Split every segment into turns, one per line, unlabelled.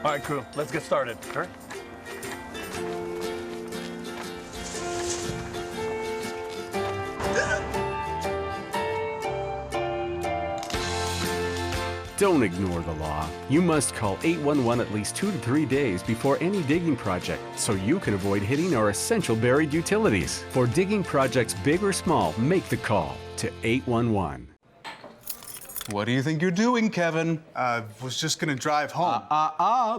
All right, crew, let's get started. All right.
Don't ignore the law. You must call 811 at least 2 to 3 days before any digging project so you can avoid hitting our essential buried utilities. For digging projects big or small, make the call to 811.
What do you think you're doing, Kevin?
Was just gonna drive home.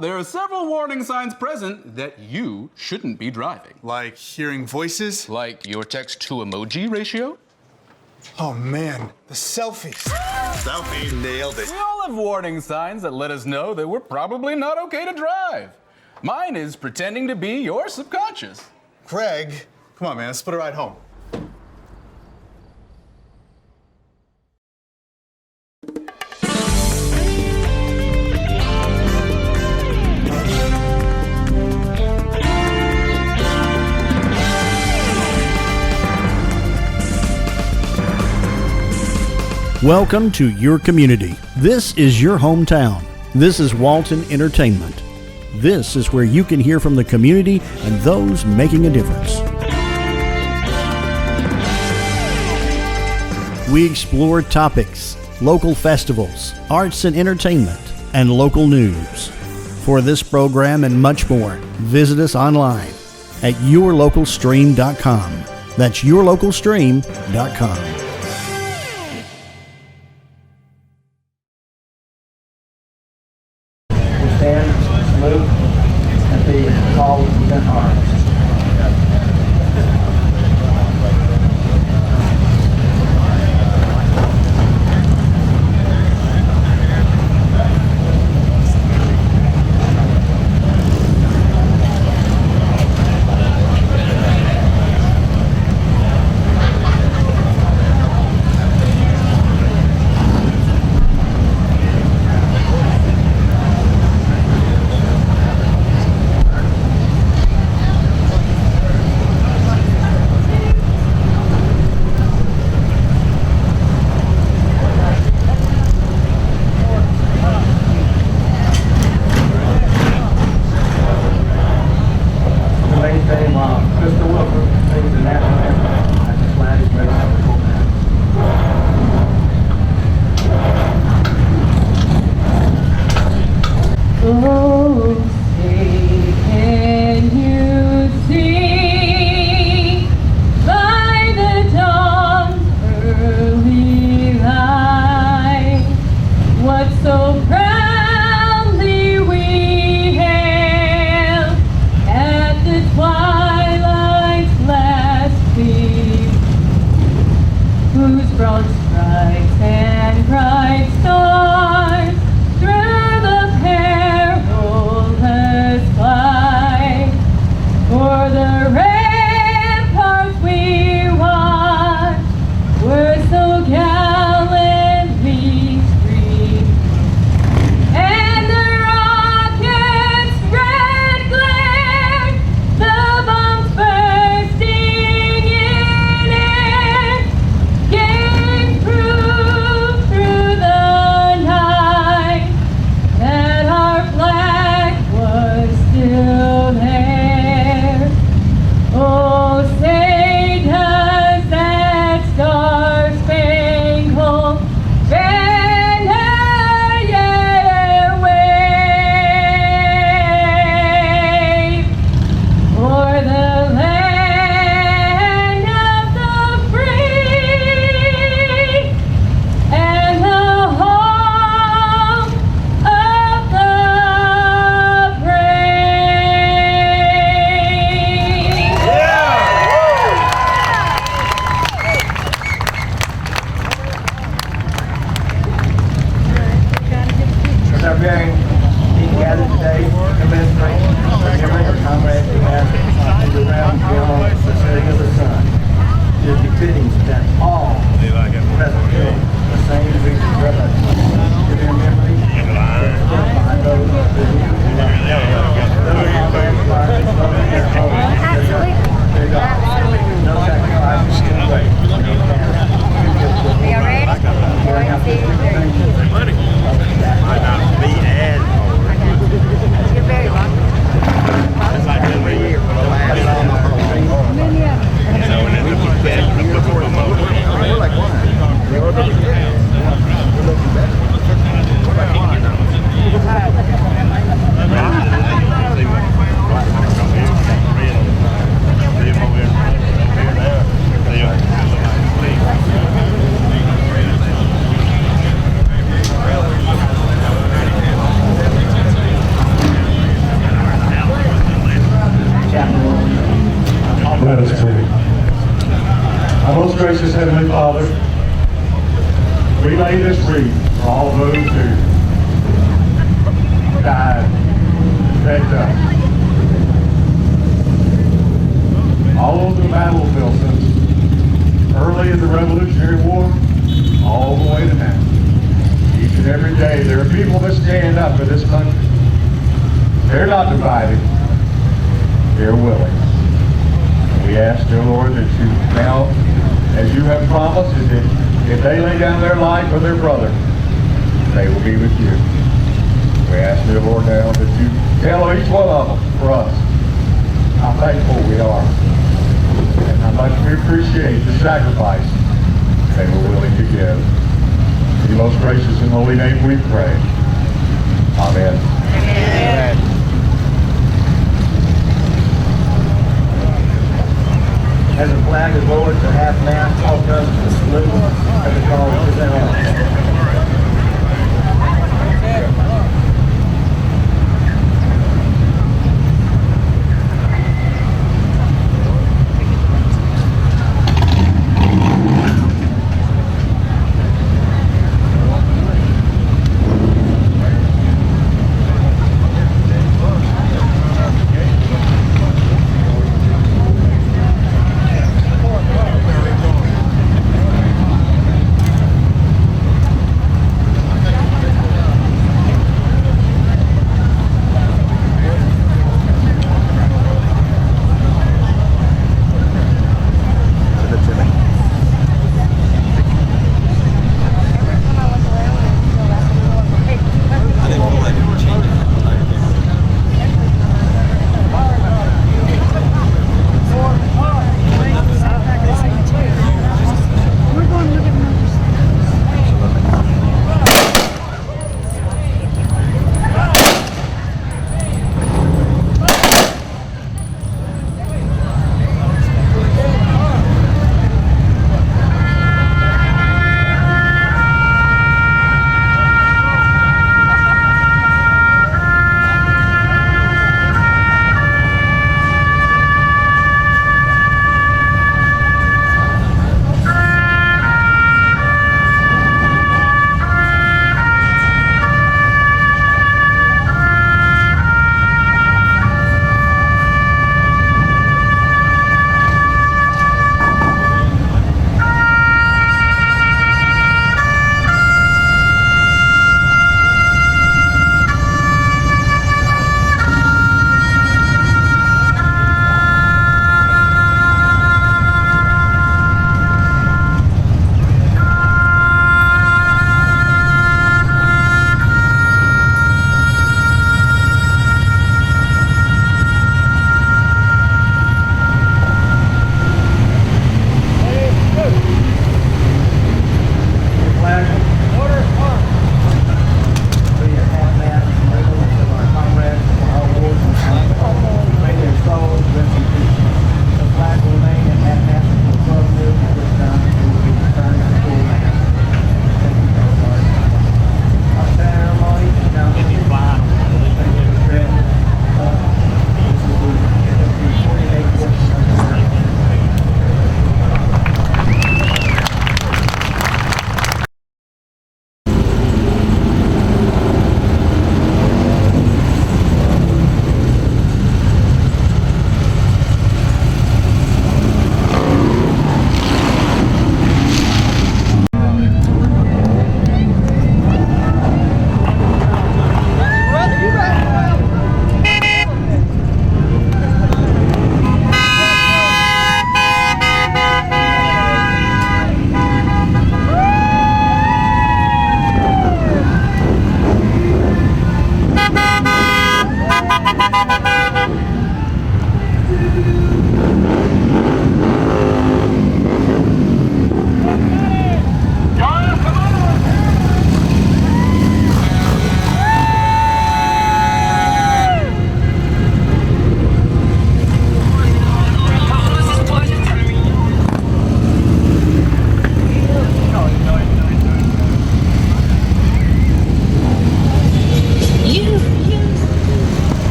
There are several warning signs present that you shouldn't be driving.
Like hearing voices?
Like your text-to-emoji ratio?
Oh man, the selfies. Selfie, nailed it.
We all have warning signs that let us know that we're probably not okay to drive. Mine is pretending to be your subconscious.
Craig, come on man, let's split a ride home.
Welcome to your community. This is your hometown. This is Walton Entertainment. This is where you can hear from the community and those making a difference. We explore topics, local festivals, arts and entertainment, and local news. For this program and much more, visit us online at yourlocalstream.com. That's yourlocalstream.com.
Salute at the call of the arms.
Might not be as Let us pray. Our most gracious Heavenly Father, we lay this wreath for all those who died, picked up. All over the battlefield since early in the Revolutionary War, all the way to now. Each and every day, there are people that stand up for this country. They're not divided. They're willing. We ask, dear Lord, that you now, as you have promised, is that if they lay down their life for their brother, they will be with you. We ask, dear Lord, now that you tell each one of them for us how thankful we are and how much we appreciate the sacrifice they were willing to give. In your most gracious and holy name we pray. Amen. Amen.
As the flag is lowered to half-mast, all present salute as the call to present arms.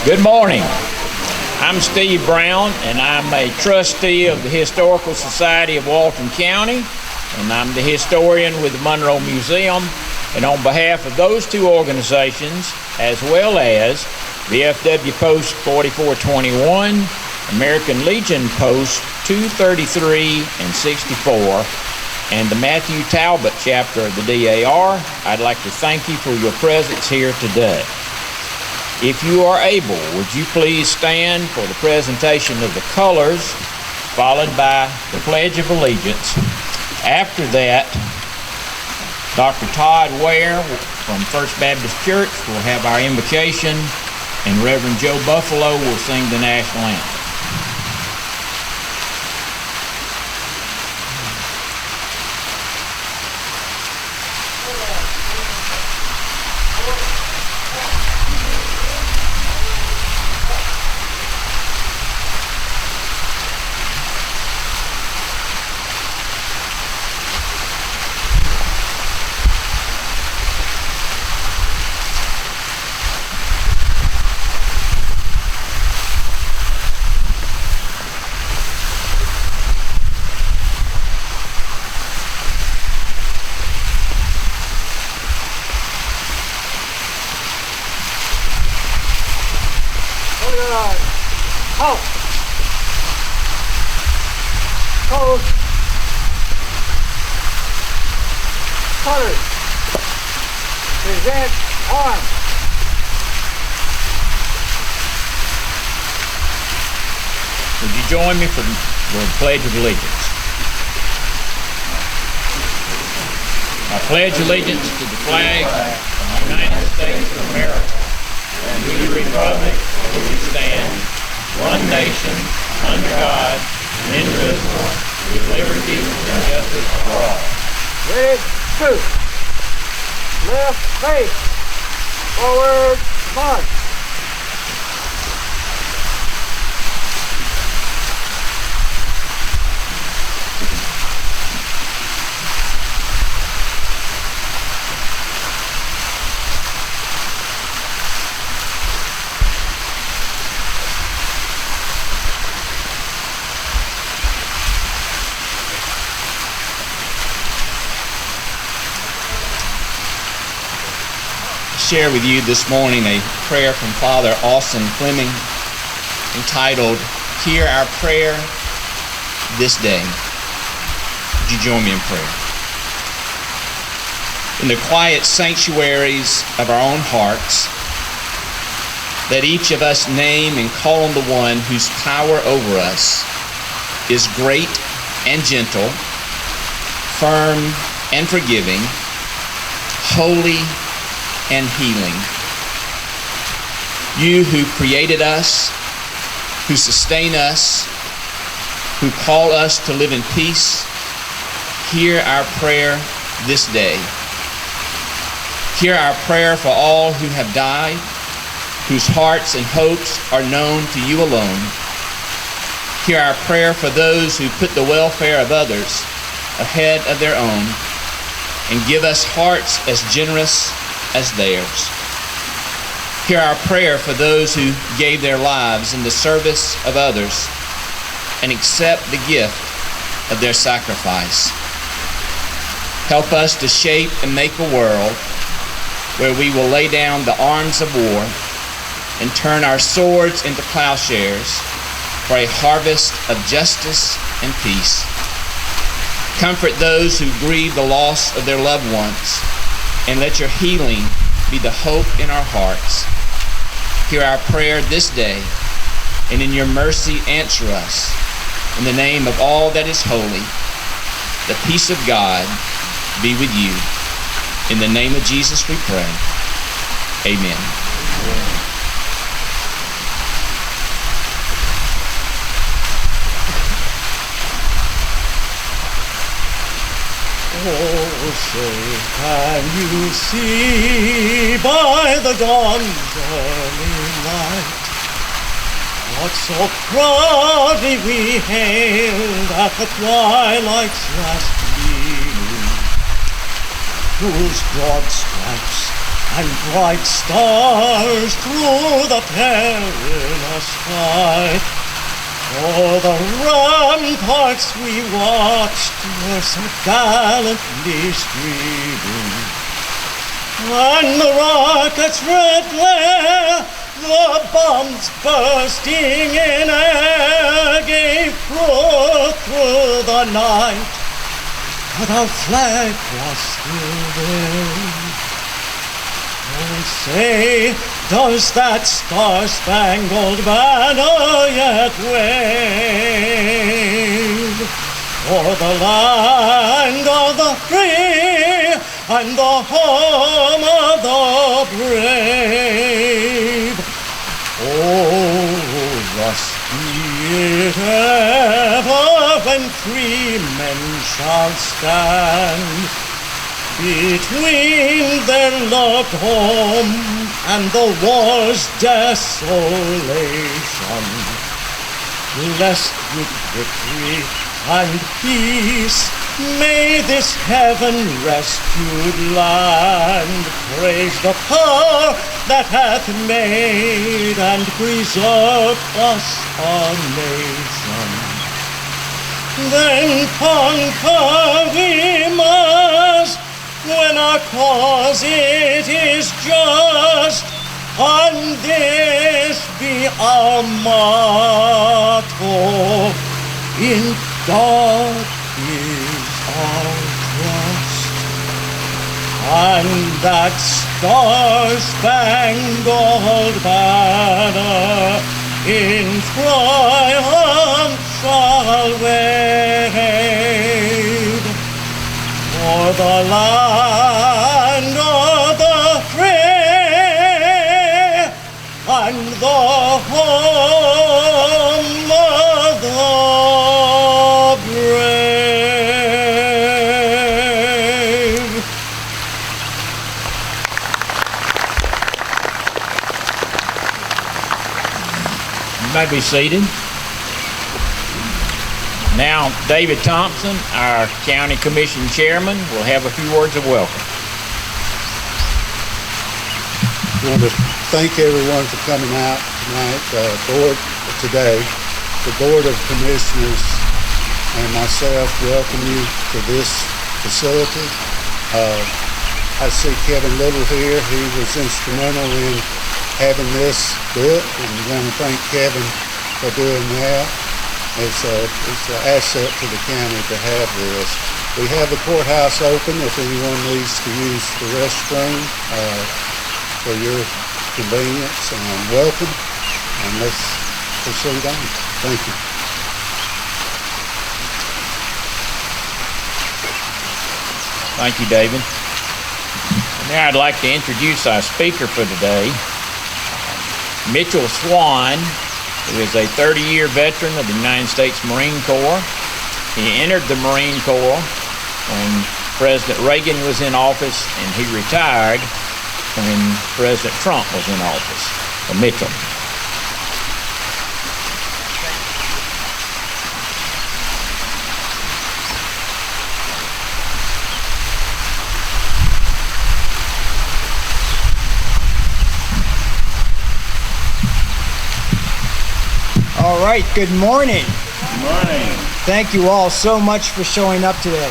Good morning. I'm Steve Brown, and I'm a trustee of the Historical Society of Walton County, and I'm the historian with the Monroe Museum. And on behalf of those two organizations, as well as the FW Post 4421, American Legion Post 233 and 64, and the Matthew Talbot chapter of the DAR, I'd like to thank you for your presence here today. If you are able, would you please stand for the presentation of the colors, followed by the Pledge of Allegiance. After that, Dr. Todd Ware from First Baptist Church will have our invocation, and Reverend Joe Buffalo will sing the national anthem.
Present arms.
Would you join me for the Pledge of Allegiance? I pledge allegiance to the flag of the United States of America and to the republic for which it stands, one nation, under God, indivisible, with liberty and justice for all.
Ready, shoot. Left face. Forward, march.
Share with you this morning a prayer from Father Austin Fleming entitled, Hear Our Prayer This Day. Would you join me in prayer? In the quiet sanctuaries of our own hearts, let each of us name and call on the one whose power over us is great and gentle, firm and forgiving, holy and healing. You who created us, who sustain us, who call us to live in peace, hear our prayer this day. Hear our prayer for all who have died, whose hearts and hopes are known to you alone. Hear our prayer for those who put the welfare of others ahead of their own, and give us hearts as generous as theirs. Hear our prayer for those who gave their lives in the service of others and accept the gift of their sacrifice. Help us to shape and make a world where we will lay down the arms of war and turn our swords into plowshares for a harvest of justice and peace. Comfort those who grieve the loss of their loved ones, and let your healing be the hope in our hearts. Hear our prayer this day, and in your mercy answer us. In the name of all that is holy, the peace of God be with you. In the name of Jesus we pray. Amen.
Oh, say, can you see by the dawn's early light what so proudly we hailed at the twilight's last gleaming, whose broad stripes and bright stars through the perilous fight. Oh, the ramparts we watched were so gallantly streaming, and the rockets' red glare, the bombs bursting in air, gave proof through the night that our flag was still there. Oh, say, does that star-spangled banner yet wave o'er the land of the free and the home of the brave? Oh, thus be it ever when free men shall stand between their loved home and the war's desolation. Blessed with victory and peace, may this heaven-rescued land praise the power that hath made and preserved us a nation. Then conquer we must, when our cause it is just, and this be our motto: in God is our trust. And that star-spangled banner in triumph shall wave for the land of the free and the home of the brave.
You may be seated. Now, David Thompson, our County Commission Chairman, will have a few words of welcome.
I want to thank everyone for coming out tonight. Today. The Board of Commissioners and myself welcome you to this facility. I see Kevin Little here. He was instrumental in having this built, and I'm going to thank Kevin for doing that. It's an asset to the county to have this. We have the courthouse open if anyone needs to use the restroom for your convenience, and welcome. And let's proceed on. Thank you.
Thank you, David. Now I'd like to introduce our speaker for today, Mitchell Swan, who is a 30-year veteran of the United States Marine Corps. He entered the Marine Corps when President Reagan was in office, and he retired when President Trump was in office. So Mitchell.
All right, good morning.
Good morning.
Thank you all so much for showing up today.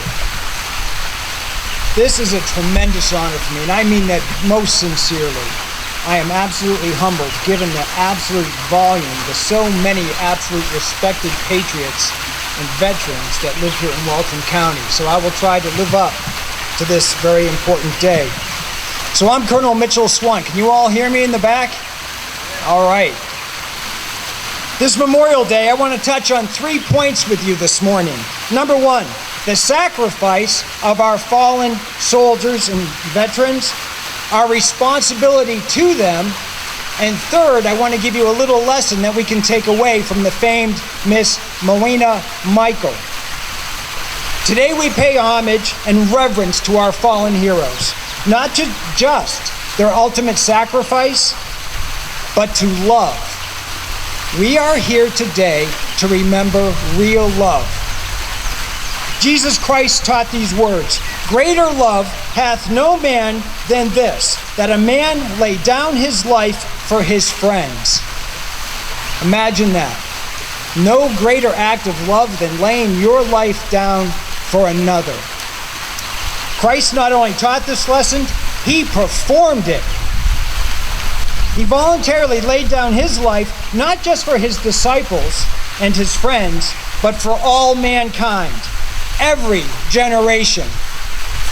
This is a tremendous honor for me, and I mean that most sincerely. I am absolutely humbled given the absolute volume, the so many absolute respected patriots and veterans that live here in Walton County. So I will try to live up to this very important day. So I'm Colonel Mitchell Swan. Can you all hear me in the back? All right. This Memorial Day, I want to touch on 3 points with you this morning. Number one, the sacrifice of our fallen soldiers and veterans, our responsibility to them, and third, I want to give you a little lesson that we can take away from the famed Miss Moena Michael. Today we pay homage and reverence to our fallen heroes, not to just their ultimate sacrifice, but to love. We are here today to remember real love. Jesus Christ taught these words, Greater love hath no man than this, that a man lay down his life for his friends. Imagine that. No greater act of love than laying your life down for another. Christ not only taught this lesson, he performed it. He voluntarily laid down his life not just for his disciples and his friends, but for all mankind, every generation,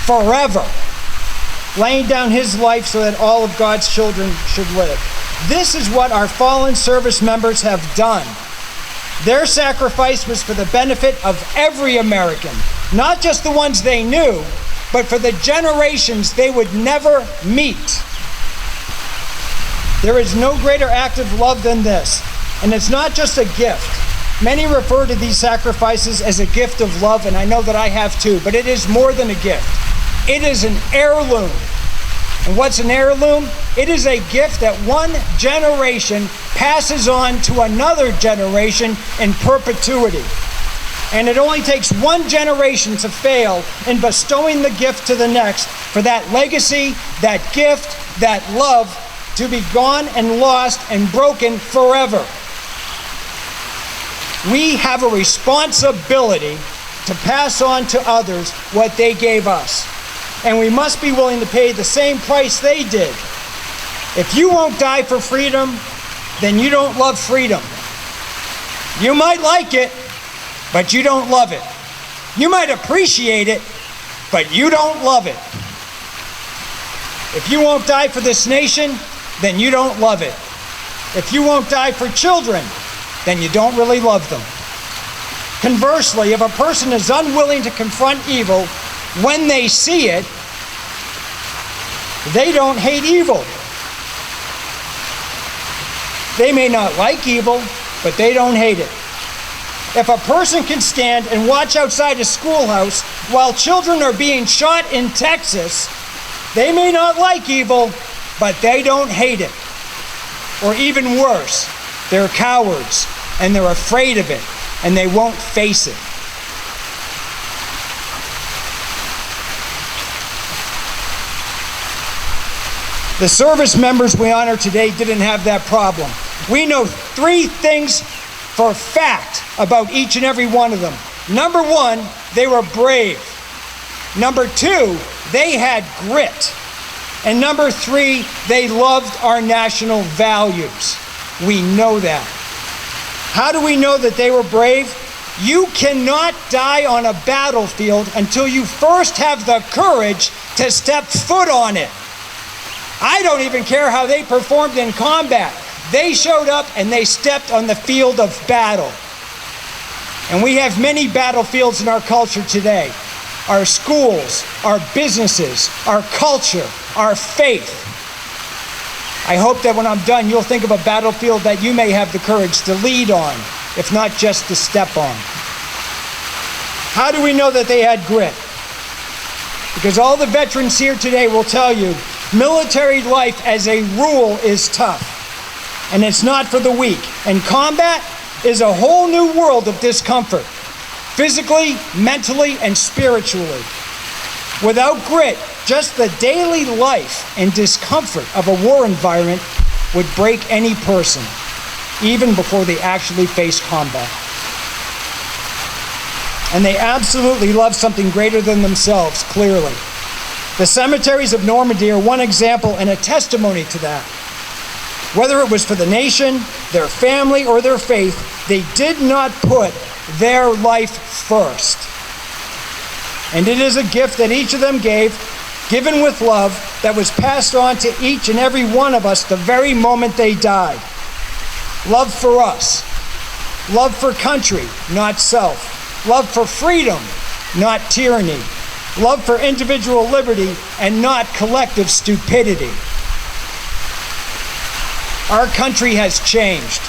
forever, laying down his life so that all of God's children should live. This is what our fallen service members have done. Their sacrifice was for the benefit of every American, not just the ones they knew, but for the generations they would never meet. There is no greater act of love than this, and it's not just a gift. Many refer to these sacrifices as a gift of love, and I know that I have too, but it is more than a gift. It is an heirloom. And what's an heirloom? It is a gift that one generation passes on to another generation in perpetuity. And it only takes one generation to fail in bestowing the gift to the next for that legacy, that gift, that love to be gone and lost and broken forever. We have a responsibility to pass on to others what they gave us. And we must be willing to pay the same price they did. If you won't die for freedom, then you don't love freedom. You might like it, but you don't love it. You might appreciate it, but you don't love it. If you won't die for this nation, then you don't love it. If you won't die for children, then you don't really love them. Conversely, if a person is unwilling to confront evil when they see it, they don't hate evil. They may not like evil, but they don't hate it. If a person can stand and watch outside a schoolhouse while children are being shot in Texas, they may not like evil, but they don't hate it. Or even worse, they're cowards and they're afraid of it and they won't face it. The service members we honor today didn't have that problem. We know three things for fact about each and every one of them. Number one, they were brave. Number two, they had grit. And number three, they loved our national values. We know that. How do we know that they were brave? You cannot die on a battlefield until you first have the courage to step foot on it. I don't even care how they performed in combat. They showed up and they stepped on the field of battle. And we have many battlefields in our culture today. Our schools, our businesses, our culture, our faith. I hope that when I'm done, you'll think of a battlefield that you may have the courage to lead on, if not just to step on. How do we know that they had grit? Because all the veterans here today will tell you, military life as a rule is tough. And it's not for the weak. And combat is a whole new world of discomfort, physically, mentally, and spiritually. Without grit, just the daily life and discomfort of a war environment would break any person, even before they actually face combat. And they absolutely love something greater than themselves, clearly. The cemeteries of Normandy are one example and a testimony to that. Whether it was for the nation, their family, or their faith, they did not put their life first. And it is a gift that each of them gave, given with love, that was passed on to each and every one of us the very moment they died. Love for us. Love for country, not self. Love for freedom, not tyranny. Love for individual liberty and not collective stupidity. Our country has changed.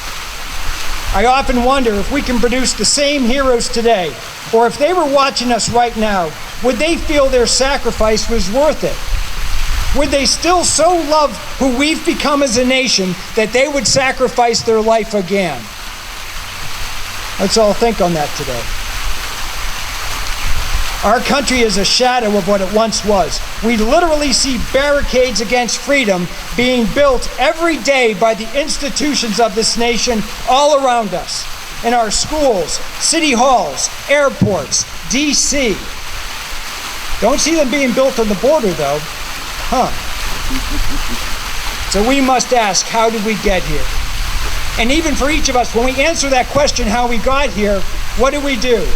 I often wonder if we can produce the same heroes today, or if they were watching us right now, would they feel their sacrifice was worth it? Would they still so love who we've become as a nation that they would sacrifice their life again? Let's all think on that today. Our country is a shadow of what it once was. We literally see barricades against freedom being built every day by the institutions of this nation all around us. In our schools, city halls, airports, D.C. Don't see them being built on the border, though. So we must ask, how did we get here? And even for each of us, when we answer that question, how we got here, what do?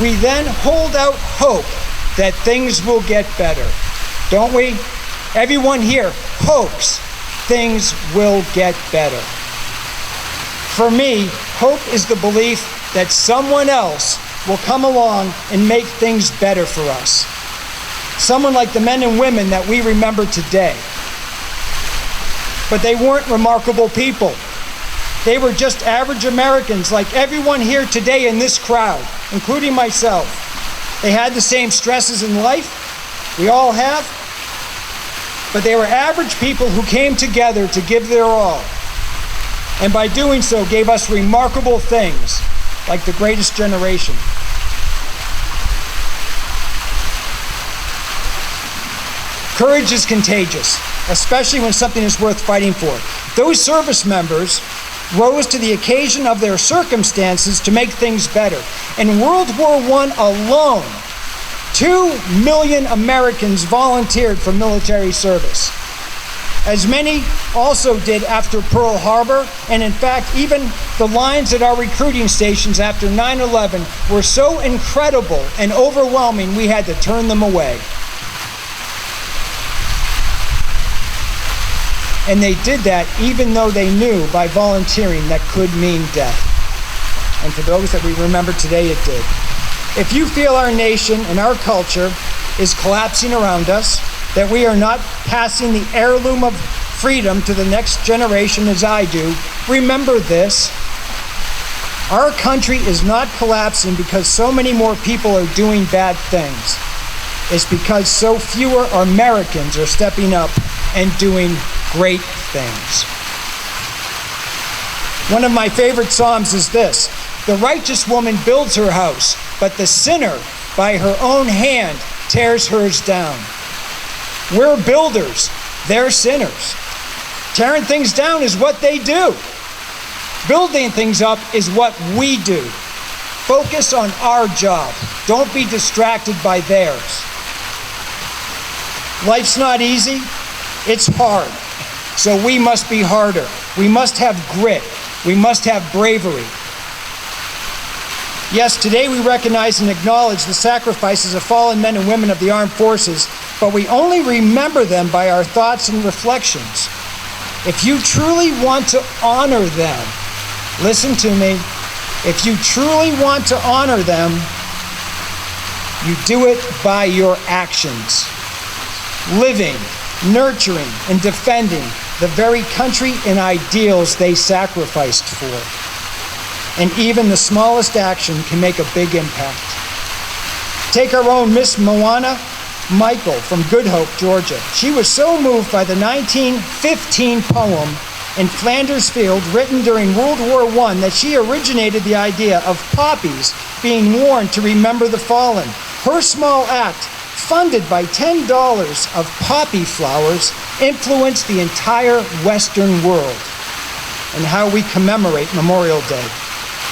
We then hold out hope that things will get better. Don't we? Everyone here hopes things will get better. For me, hope is the belief that someone else will come along and make things better for us. Someone like the men and women that we remember today. But they weren't remarkable people. They were just average Americans like everyone here today in this crowd, including myself. They had the same stresses in life. We all have. But they were average people who came together to give their all. And by doing so, gave us remarkable things, like the greatest generation. Courage is contagious, especially when something is worth fighting for. Those service members rose to the occasion of their circumstances to make things better. In World War I alone, 2 million Americans volunteered for military service. As many also did after Pearl Harbor, and in fact, even the lines at our recruiting stations after 9/11 were so incredible and overwhelming, we had to turn them away. And they did that even though they knew by volunteering that could mean death. And for those that we remember today, it did. If you feel our nation and our culture is collapsing around us, that we are not passing the heirloom of freedom to the next generation as I do, remember this. Our country is not collapsing because so many more people are doing bad things. It's because so fewer Americans are stepping up and doing great things. One of my favorite Psalms is this: the righteous woman builds her house, but the sinner by her own hand tears hers down. We're builders, they're sinners. Tearing things down is what they do. Building things up is what we do. Focus on our job. Don't be distracted by theirs. Life's not easy, it's hard. So we must be harder. We must have grit. We must have bravery. Yes, today we recognize and acknowledge the sacrifices of fallen men and women of the armed forces, but we only remember them by our thoughts and reflections. If you truly want to honor them, listen to me, if you truly want to honor them, you do it by your actions. Living, nurturing, and defending the very country and ideals they sacrificed for. And even the smallest action can make a big impact. Take our own Miss Moana Michael from Good Hope, Georgia. She was so moved by the 1915 poem in Flanders Field, written during World War I, that she originated the idea of poppies being worn to remember the fallen. Her small act, funded by $10 of poppy flowers, influenced the entire Western world and how we commemorate Memorial Day,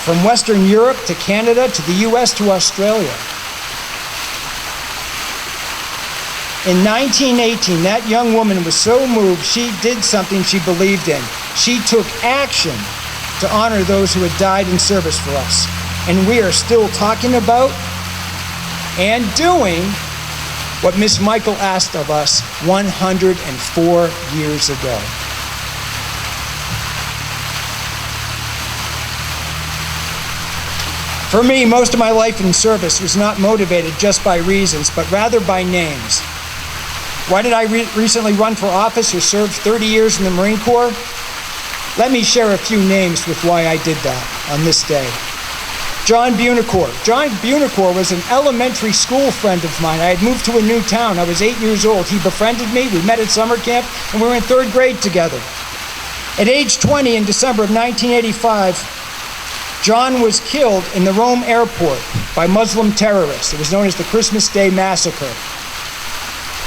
from Western Europe to Canada to the US to Australia. In 1918, that young woman was so moved, she did something she believed in. She took action to honor those who had died in service for us. And we are still talking about and doing what Miss Michael asked of us 104 years ago. For me, most of my life in service was not motivated just by reasons, but rather by names. Why did I recently run for office or serve 30 years in the Marine Corps? Let me share a few names with why I did that on this day. John Bunacore. John Bunacore was an elementary school friend of mine. I had moved to a new town. I was 8 years old. He befriended me. We met at summer camp, and we were in 3rd grade together. At age 20, in December of 1985, John was killed in the Rome airport by Muslim terrorists. It was known as the Christmas Day Massacre.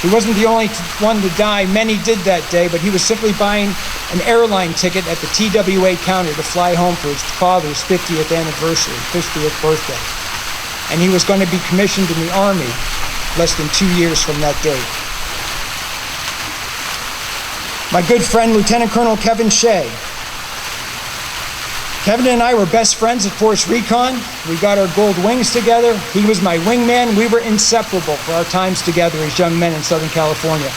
He wasn't the only one to die. Many did that day, but he was simply buying an airline ticket at the TWA counter to fly home for his father's 50th anniversary, 50th birthday. And he was going to be commissioned in the Army less than 2 years from that date. My good friend, Lieutenant Colonel Kevin Shea. Kevin and I were best friends at Force Recon. We got our gold wings together. He was my wingman. We were inseparable for our times together as young men in Southern California.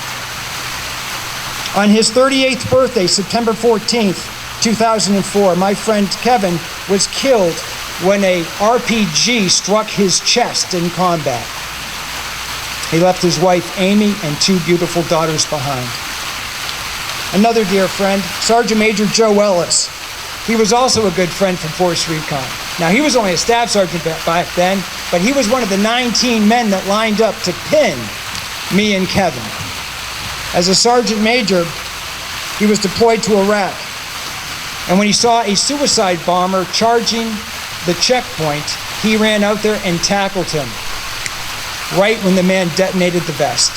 On his 38th birthday, September 14th, 2004, my friend Kevin was killed when a RPG struck his chest in combat. He left his wife, Amy, and 2 beautiful daughters behind. Another dear friend, Sergeant Major Joe Ellis. He was also a good friend from Force Recon. Now, he was only a staff sergeant back then, but he was one of the 19 men that lined up to pin me and Kevin. As a sergeant major, he was deployed to Iraq. And when he saw a suicide bomber charging the checkpoint, he ran out there and tackled him right when the man detonated the vest.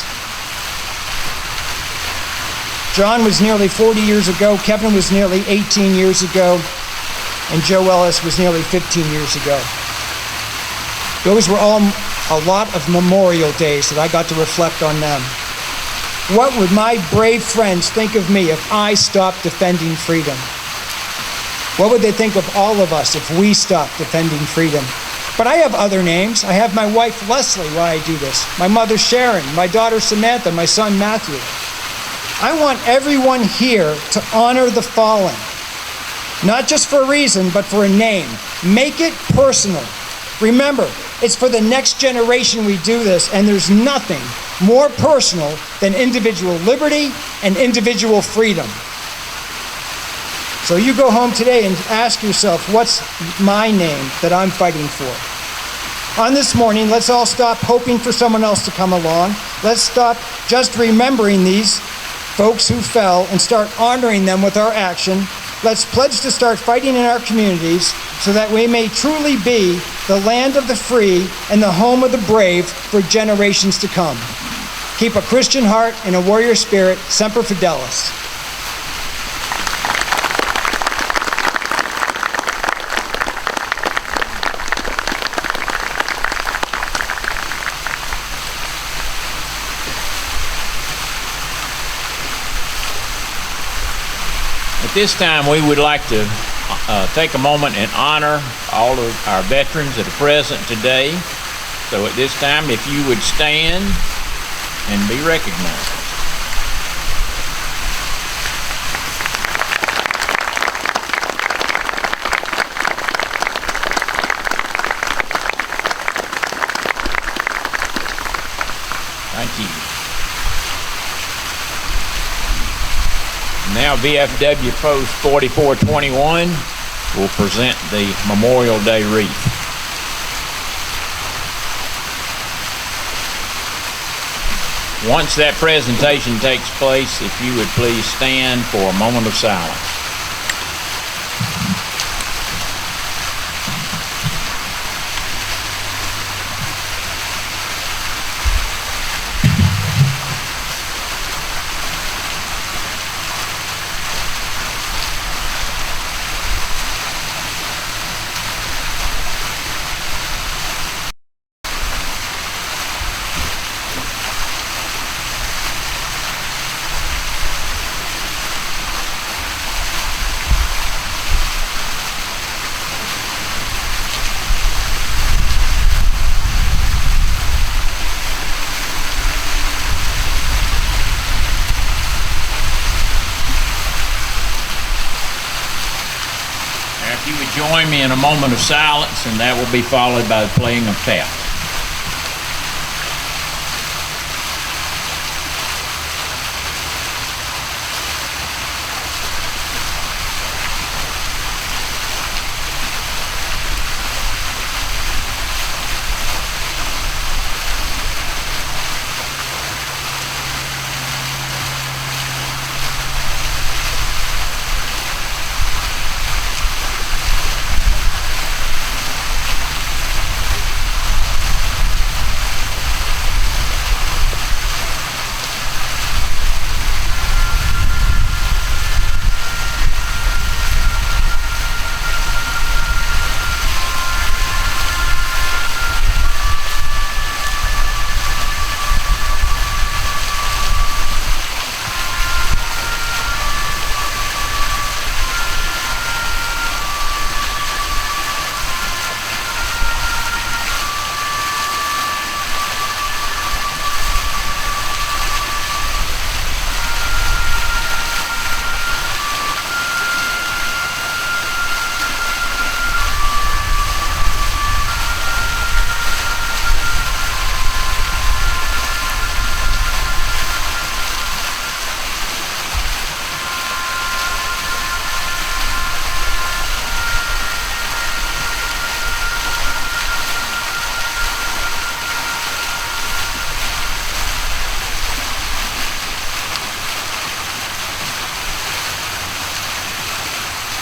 John was nearly 40 years ago, Kevin was nearly 18 years ago, and Joe Ellis was nearly 15 years ago. Those were all a lot of memorial days that I got to reflect on them. What would my brave friends think of me if I stopped defending freedom? What would they think of all of us if we stopped defending freedom? But I have other names. I have my wife Leslie while I do this, my mother Sharon, my daughter Samantha, my son Matthew. I want everyone here to honor the fallen, not just for a reason, but for a name. Make it personal. Remember, it's for the next generation we do this, and there's nothing more personal than individual liberty and individual freedom. So you go home today and ask yourself, what's my name that I'm fighting for? On this morning, let's all stop hoping for someone else to come along. Let's stop just remembering these folks who fell and start honoring them with our action. Let's pledge to start fighting in our communities so that we may truly be the land of the free and the home of the brave for generations to come. Keep a Christian heart and a warrior spirit. Semper Fidelis.
At this time, we would like to take a moment and honor all of our veterans that are present today. So at this time, if you would stand and be recognized. Thank you. Now VFW Post 4421 will present the Memorial Day wreath. Once that presentation takes place, if you would please stand for a moment of silence. If you would join me in a moment of silence, and that will be followed by the playing of taps.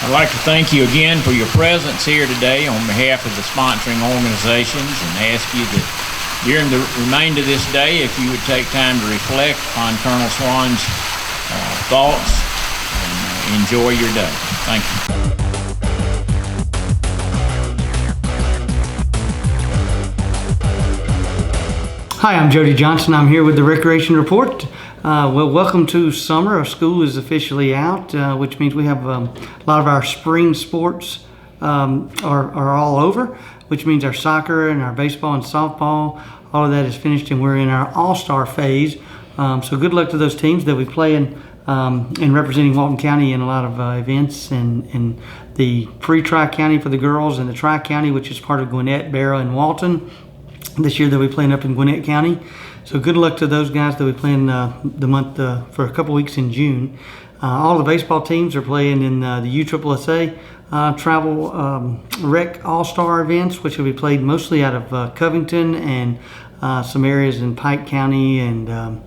I'd like to thank you again for your presence here today on behalf of the sponsoring organizations, and ask you that during the remainder of this day, if you would take time to reflect on Colonel Swan's thoughts and enjoy your day. Thank you.
Hi, I'm Jody Johnson. I'm here with the Recreation Report. Well, welcome to summer. Our school is officially out, which means we have a lot of our spring sports are all over, which means our soccer and our baseball and softball, all of that is finished, and we're in our all-star phase. So good luck to those teams that we play in and representing Walton County in a lot of events, and the pre-Tri-County for the girls, and the Tri-County, which is part of Gwinnett, Barrow, and Walton. This year they'll be playing up in Gwinnett County. So good luck to those guys that will be playing the month for a couple weeks in June. All the baseball teams are playing in the USSSA Travel Rec All-Star events, which will be played mostly out of Covington and some areas in Pike County and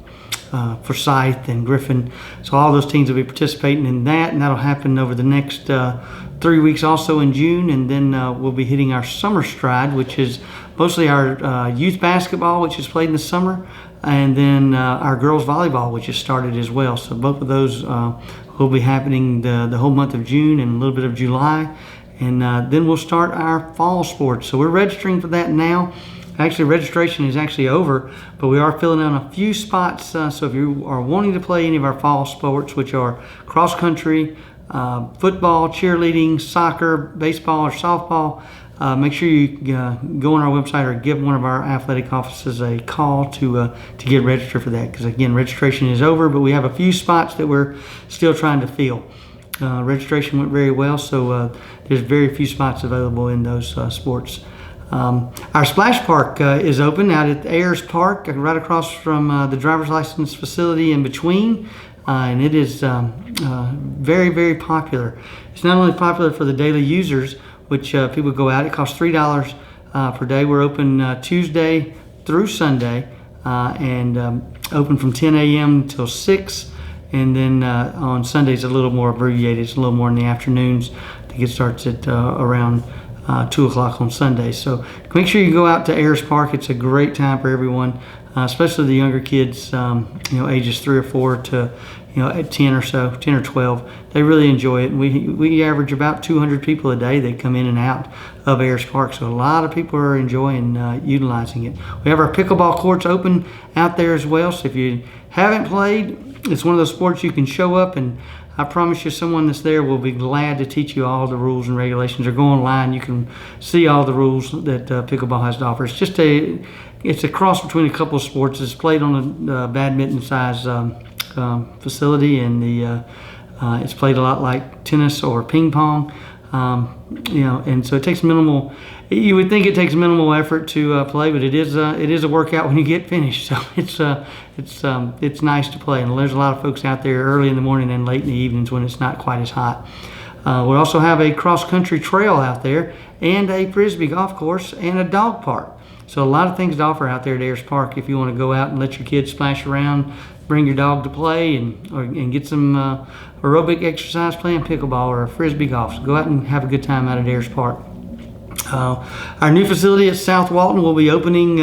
Forsyth and Griffin. So all those teams will be participating in that, and that'll happen over the next 3 weeks also in June. And then we'll be hitting our summer stride, which is mostly our youth basketball, which is played in the summer, and then our girls volleyball, which has started as well. So both of those will be happening the whole month of June and a little bit of July. And then we'll start our fall sports. So we're registering for that now. Actually, registration is actually over, but we are filling in a few spots. So if you are wanting to play any of our fall sports, which are cross country, football, cheerleading, soccer, baseball, or softball, make sure you go on our website or give one of our athletic offices a call to get registered for that. Because again, registration is over, but we have a few spots that we're still trying to fill. Registration went very well, so there's very few spots available in those sports. Our splash park is open out at Ayers Park, right across from the driver's license facility in between, and it is very, very popular. It's not only popular for the daily users, which people go out. It costs $3 per day. We're open Tuesday through Sunday, and open from 10 a.m. till 6. And then on Sundays, a little more abbreviated. It's a little more in the afternoons. I think it starts at around 2 o'clock on Sundays. So make sure you go out to Ayers Park. It's a great time for everyone, especially the younger kids, ages 3 or 4 to at 10 or so, 10 or 12. They really enjoy it. And we average about 200 people a day that come in and out of Ayers Park. So a lot of people are enjoying utilizing it. We have our pickleball courts open out there as well. So if you haven't played, it's one of those sports you can show up, and I promise you someone that's there will be glad to teach you all the rules and regulations. Or go online, you can see all the rules that pickleball has to offer. It's a cross between a couple of sports. It's played on a badminton size facility, and it's played a lot like tennis or ping pong. And so it takes minimal. You would think it takes minimal effort to play, but it is a workout when you get finished. So it's nice to play, and there's a lot of folks out there early in the morning and late in the evenings when it's not quite as hot. We also have a cross-country trail out there, and a frisbee golf course, and a dog park. So a lot of things to offer out there at Ayers Park if you want to go out and let your kids splash around, bring your dog to play, and get some aerobic exercise playing pickleball or frisbee golf. So go out and have a good time out at Ayers Park. Our new facility at South Walton will be opening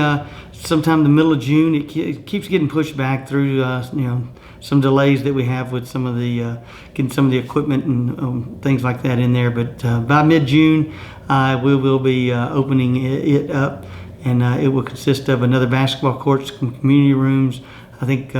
sometime in the middle of June. It keeps getting pushed back through some delays that we have with some of the getting some of the equipment and things like that in there. But by mid-June, we will be opening it up, and it will consist of another basketball court, some community rooms. I think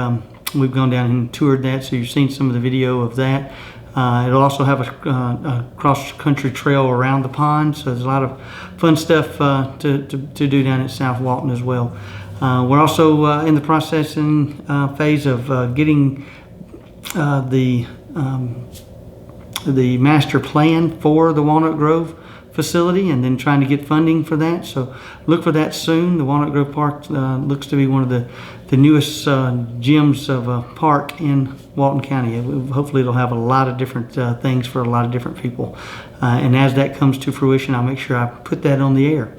we've gone down and toured that, so you've seen some of the video of that. It'll also have a cross-country trail around the pond, so there's a lot of fun stuff to do down at South Walton as well. We're also in the processing phase of getting the master plan for the Walnut Grove facility, and then trying to get funding for that. So look for that soon. The Walnut Grove Park looks to be one of the newest gems of a park in Walton County. Hopefully it'll have a lot of different things for a lot of different people. And as that comes to fruition, I'll make sure I put that on the air.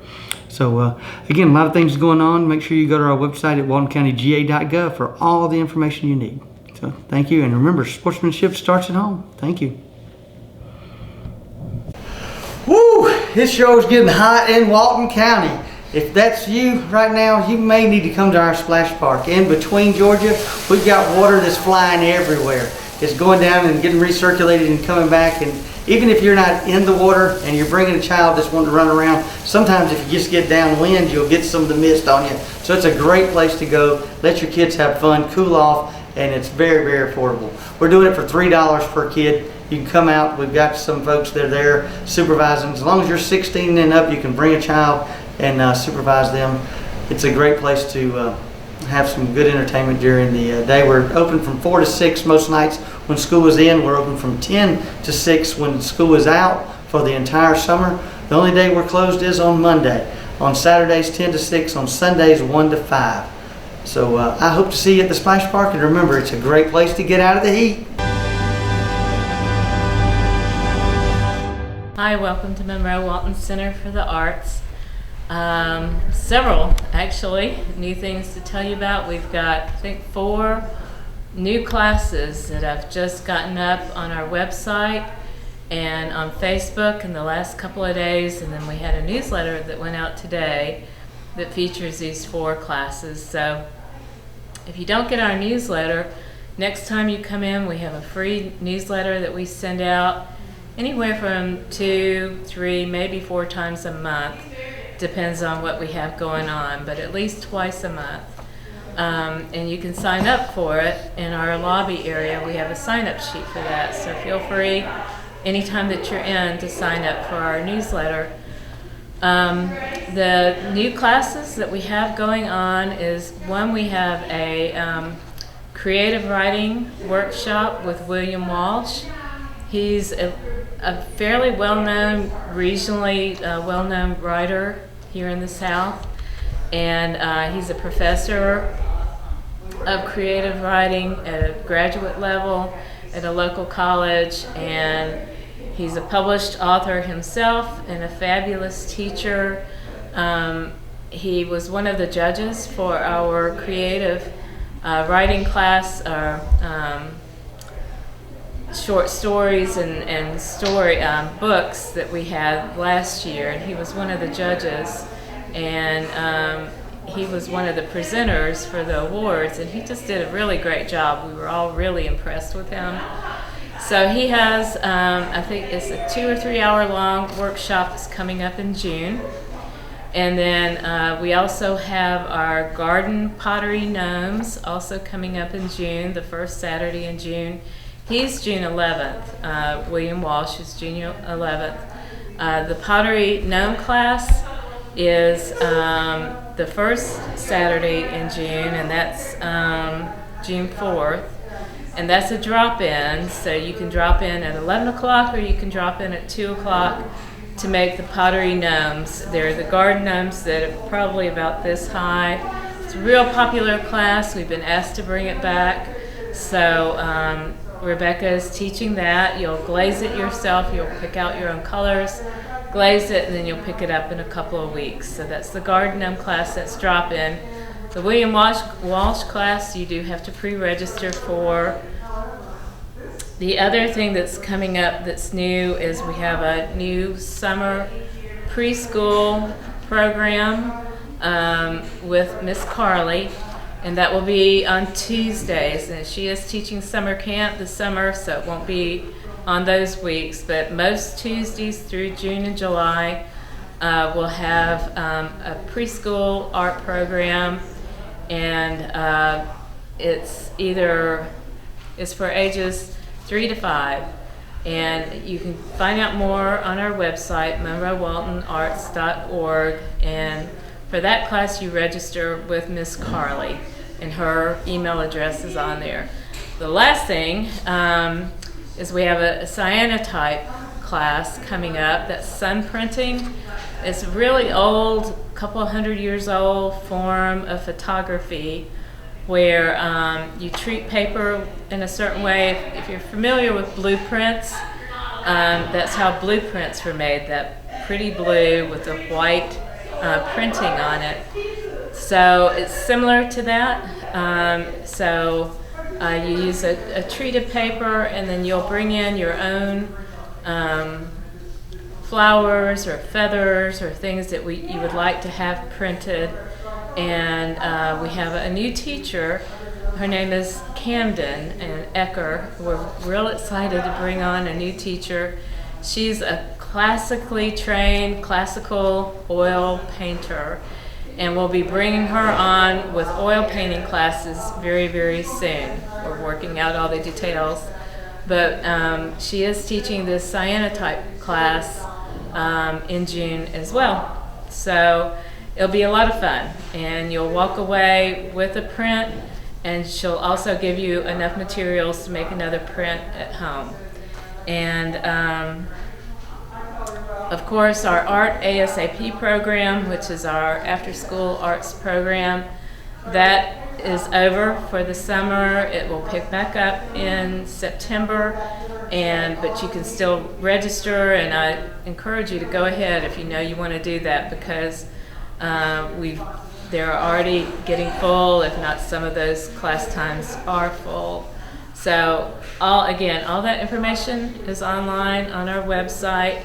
So again, a lot of things going on. Make sure you go to our website at waltoncountyga.gov for all the information you need. So thank you, and remember, sportsmanship starts at home. Thank you. Woo! This show's getting hot in Walton County. If that's you right now, you may need to come to our splash park. In between Georgia, we've got water that's flying everywhere. It's going down and getting recirculated and coming back. And even if you're not in the water and you're bringing a child that's wanting to run around, sometimes if you just get downwind, you'll get some of the mist on you. So it's a great place to go. Let your kids have fun, cool off, and it's very, very affordable. We're doing it for $3 per kid. You can come out. We've got some folks that are there supervising. As long as you're 16 and up, you can bring a child and supervise them. It's a great place to have some good entertainment during the day. We're open from 4 to 6 most nights when school is in. We're open from 10 to 6 when school is out for the entire summer. The only day we're closed is on Monday. On Saturdays 10 to 6, on Sundays 1 to 5. So I hope to see you at the Splash Park, and remember, it's a great place to get out of the heat.
Hi, welcome to Monroe Walton Center for the Arts. Several, actually, new things to tell you about. We've got, I think, 4 new classes that I've just gotten up on our website and on Facebook in the last couple of days, and then we had a newsletter that went out today that features these 4 classes. So if you don't get our newsletter, next time you come in, we have a free newsletter that we send out anywhere from 2, 3, maybe 4 times a month. Depends on what we have going on, but at least twice a month. And you can sign up for it in our lobby area. We have a sign-up sheet for that, so feel free anytime that you're in to sign up for our newsletter. The new classes that we have going on is, one, we have a creative writing workshop with William Walsh. He's a fairly well-known, regionally well-known writer here in the South, and he's a professor of creative writing at a graduate level at a local college, and he's a published author himself and a fabulous teacher. He was one of the judges for our creative writing class, short stories and story books that we had last year, and he was one of the judges, and he was one of the presenters for the awards, and he just did a really great job. We were all really impressed with him. So he has, I think it's a 2 or 3 hour long workshop that's coming up in June. And then we also have our garden pottery gnomes also coming up in June, the first Saturday in June. He's June 11th. William Walsh is June 11th. The pottery gnome class is the first Saturday in June, and that's June 4th. And that's a drop-in, so you can drop in at 11 o'clock or you can drop in at 2 o'clock to make the pottery gnomes. They're the garden gnomes that are probably about this high. It's a real popular class. We've been asked to bring it back. So Rebecca is teaching that. You'll glaze it yourself. You'll pick out your own colors, glaze it, and then you'll pick it up in a couple of weeks. So that's the garden gnome class. That's drop-in. The William Walsh class, you do have to pre-register for. The other thing that's coming up that's new is we have a new summer preschool program with Miss Carly, and that will be on Tuesdays. And she is teaching summer camp this summer, so it won't be on those weeks, but most Tuesdays through June and July we'll have a preschool art program, and it's for ages 3 to 5, and you can find out more on our website, monroewaltonarts.org, and for that class you register with Miss Carly, and her email address is on there. The last thing is we have a cyanotype class coming up. That's sun printing. It's a really old, couple 100 years old form of photography where you treat paper in a certain way. If you're familiar with blueprints, that's how blueprints were made, that pretty blue with the white printing on it. So it's similar to that. You use a treated paper, and then you'll bring in your own flowers or feathers or things that you would like to have printed. And we have a new teacher. Her name is Camden and Ecker. We're real excited to bring on a new teacher. She's a classically trained classical oil painter, and we'll be bringing her on with oil painting classes very, very soon. We're working out all the details, but she is teaching this cyanotype class in June as well. So it'll be a lot of fun, and you'll walk away with a print, and she'll also give you enough materials to make another print at home. And of course, our Art ASAP program, which is our after-school arts program, that is over for the summer. It will pick back up in September, but you can still register, and I encourage you to go ahead if you know you want to do that, because they're already getting full, if not some of those class times are full. So all that information is online on our website,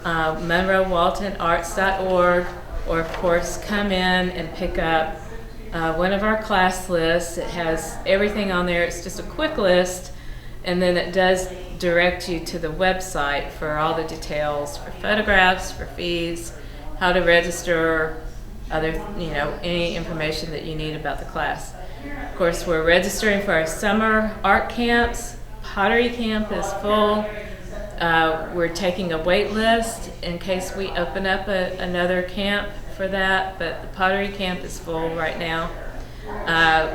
MonroeWaltonArts.org, or of course come in and pick up one of our class lists. It has everything on there. It's just a quick list, and then it does direct you to the website for all the details, for photographs, for fees, how to register, any information that you need about the class. Of course, we're registering for our summer art camps. Pottery camp is full. We're taking a wait list in case we open up another camp for that, but the pottery camp is full right now.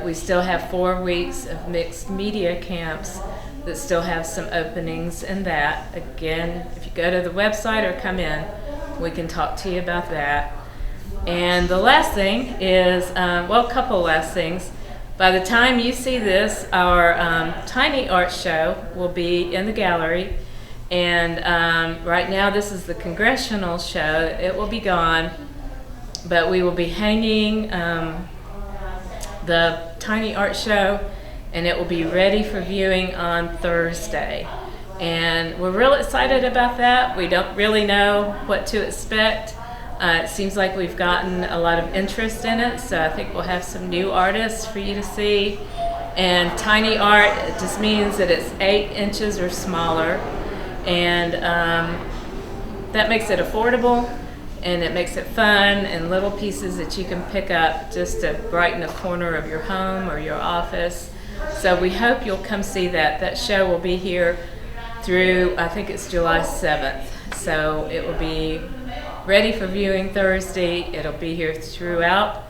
We still have 4 weeks of mixed media camps that still have some openings in that. Again, if you go to the website or come in, we can talk to you about that. And the last thing is, a couple last things. By the time you see this, our tiny art show will be in the gallery. And right now this is the Congressional show. It will be gone, but we will be hanging the tiny art show, and it will be ready for viewing on Thursday. And we're real excited about that. We don't really know what to expect. It seems like we've gotten a lot of interest in it, so I think we'll have some new artists for you to see. And tiny art, it just means that it's 8 inches or smaller, and that makes it affordable, and it makes it fun, and little pieces that you can pick up just to brighten a corner of your home or your office. So we hope you'll come see that. That show will be here through, I think it's July 7th. So it will be ready for viewing Thursday. It'll be here throughout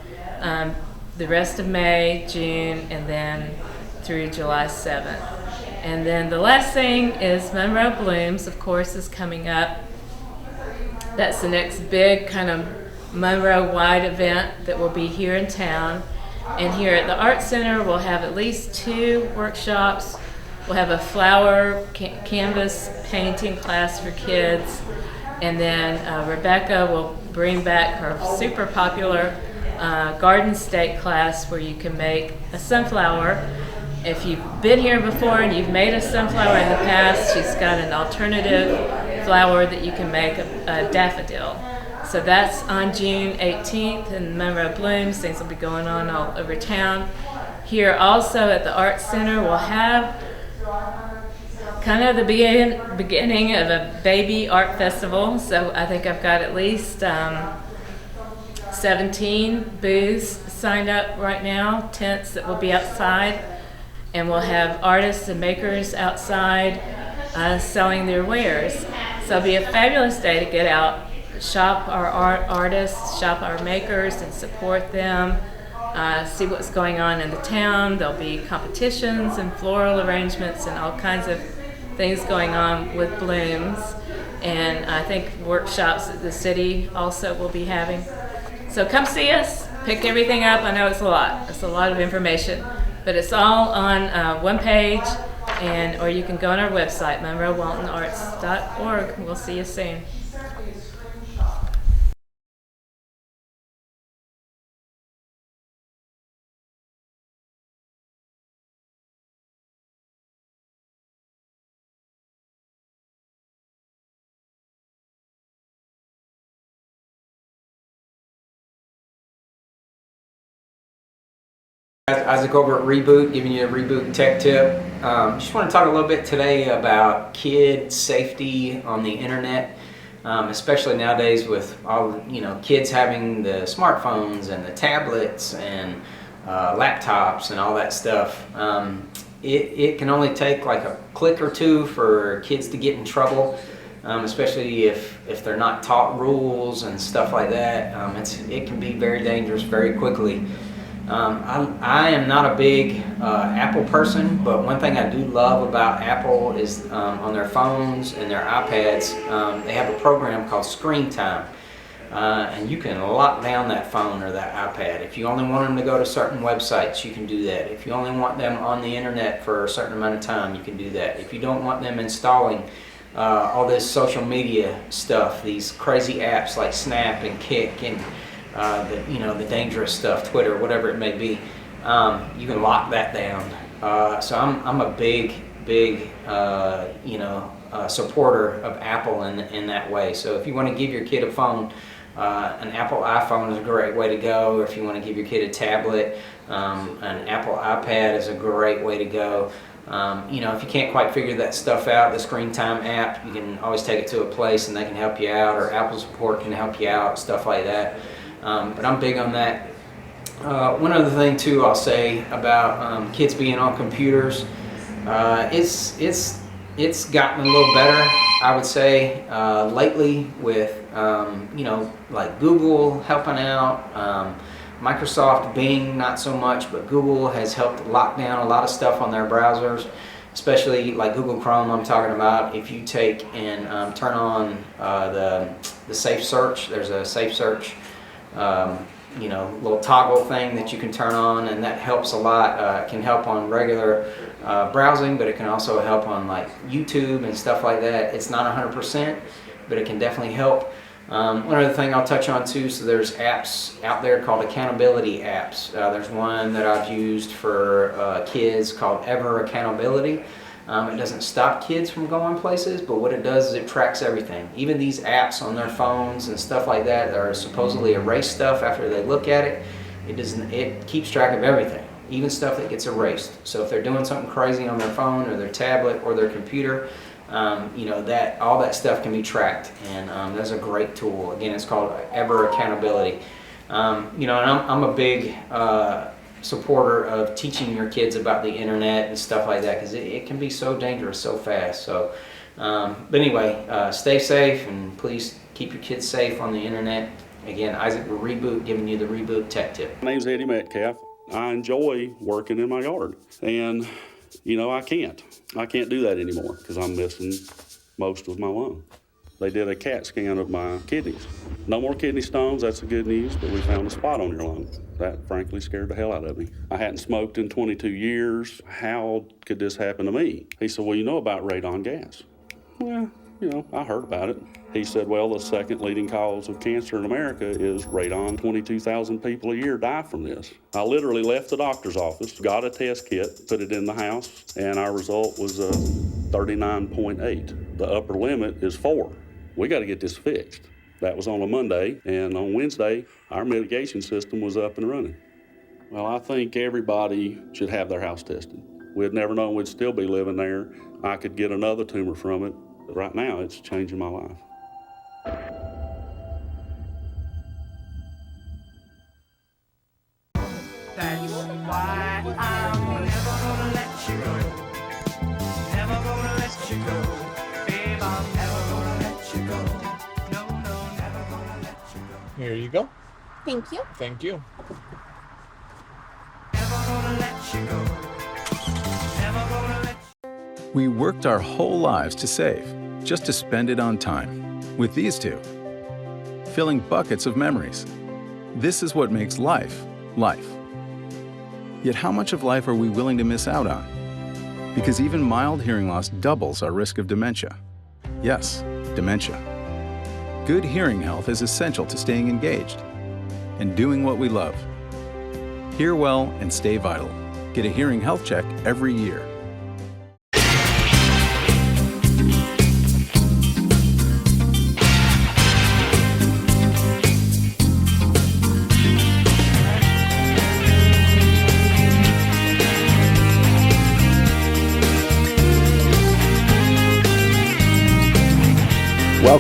the rest of May, June, and then through July 7th. And then the last thing is Monroe Blooms, of course, is coming up. That's the next big kind of Monroe-wide event that will be here in town. And here at the Art Center, we'll have at least 2 workshops. We'll have a flower canvas painting class for kids. And then Rebecca will bring back her super popular garden stake class where you can make a sunflower. If you've been here before and you've made a sunflower in the past, she's got an alternative flower that you can make, a daffodil. So that's on June 18th in Monroe Blooms. Things will be going on all over town. Here also at the Art Center, we'll have kind of the beginning of a baby art festival. So I think I've got at least 17 booths signed up right now, tents that will be outside. And we'll have artists and makers outside selling their wares. So it'll be a fabulous day to get out, shop our artists, shop our makers, and support them, see what's going on in the town. There'll be competitions and floral arrangements and all kinds of things going on with blooms. And I think workshops that the city also will be having. So come see us, pick everything up. I know it's a lot. It's a lot of information. But it's all on one page, or you can go on our website, MonroeWaltonArts.org. We'll see you soon.
Isaac over at Reboot, giving you a Reboot tech tip. Just want to talk a little bit today about kid safety on the internet, especially nowadays with all kids having the smartphones and the tablets and laptops and all that stuff. It can only take like a click or two for kids to get in trouble, especially if they're not taught rules and stuff like that. It can be very dangerous very quickly. I am not a big Apple person, but one thing I do love about Apple is on their phones and their iPads, they have a program called Screen Time. And you can lock down that phone or that iPad. If you only want them to go to certain websites, you can do that. If you only want them on the internet for a certain amount of time, you can do that. If you don't want them installing all this social media stuff, these crazy apps like Snap and Kick and the dangerous stuff, Twitter, whatever it may be, you can lock that down. So I'm a big supporter of Apple in that way. So if you want to give your kid a phone, an Apple iPhone is a great way to go. If you want to give your kid a tablet, an Apple iPad is a great way to go. If you can't quite figure that stuff out, the Screen Time app, you can always take it to a place and they can help you out, or Apple support can help you out, stuff like that. But I'm big on that. One other thing too I'll say about kids being on computers, it's gotten a little better, I would say, lately with like Google helping out, Microsoft, Bing not so much, but Google has helped lock down a lot of stuff on their browsers, especially like Google Chrome I'm talking about. If you take and turn on the safe search, there's a safe search little toggle thing that you can turn on, and that helps a lot. It can help on regular browsing, but it can also help on like YouTube and stuff like that. It's not 100%, but it can definitely help. One other thing I'll touch on too, so there's apps out there called accountability apps. There's one that I've used for kids called Ever Accountability. It doesn't stop kids from going places, but what it does is it tracks everything. Even these apps on their phones and stuff like that are supposedly erase stuff after they look at it. It keeps track of everything, even stuff that gets erased. So if they're doing something crazy on their phone or their tablet or their computer, that all that stuff can be tracked, and that's a great tool. Again, it's called Ever Accountability. And I'm a big supporter of teaching your kids about the internet and stuff like that, because it can be so dangerous so fast. So but anyway, stay safe, and please keep your kids safe on the internet. Again, Isaac with Reboot, giving you the Reboot tech tip.
My name's Eddie Metcalf. I enjoy working in my yard, and I can't do that anymore because I'm missing most of my lung. They did a CAT scan of my kidneys. No more kidney stones, that's the good news, but we found a spot on your lung. That frankly scared the hell out of me. I hadn't smoked in 22 years. How could this happen to me? He said, well, you know about radon gas. Well, I heard about it. He said, well, the second leading cause of cancer in America is radon. 22,000 people a year die from this. I literally left the doctor's office, got a test kit, put it in the house, and our result was 39.8. The upper limit is 4. We got to get this fixed. That was on a Monday, and on Wednesday, our mitigation system was up and running. Well, I think everybody should have their house tested. We'd never known we'd still be living there. I could get another tumor from it, but right now it's changing my life.
That's why I'm never gonna let you go. Never gonna let you go. Babe, I'm never gonna let you go. No, never gonna let you go.
Here you go.
Thank you.
Thank you.
Never gonna let you go. Never gonna let you.
We worked our whole lives to save, just to spend it on time. With these two, filling buckets of memories. This is what makes life, life. Yet how much of life are we willing to miss out on? Because even mild hearing loss doubles our risk of dementia. Yes, dementia. Good hearing health is essential to staying engaged and doing what we love. Hear well and stay vital. Get a hearing health check every year. Welcome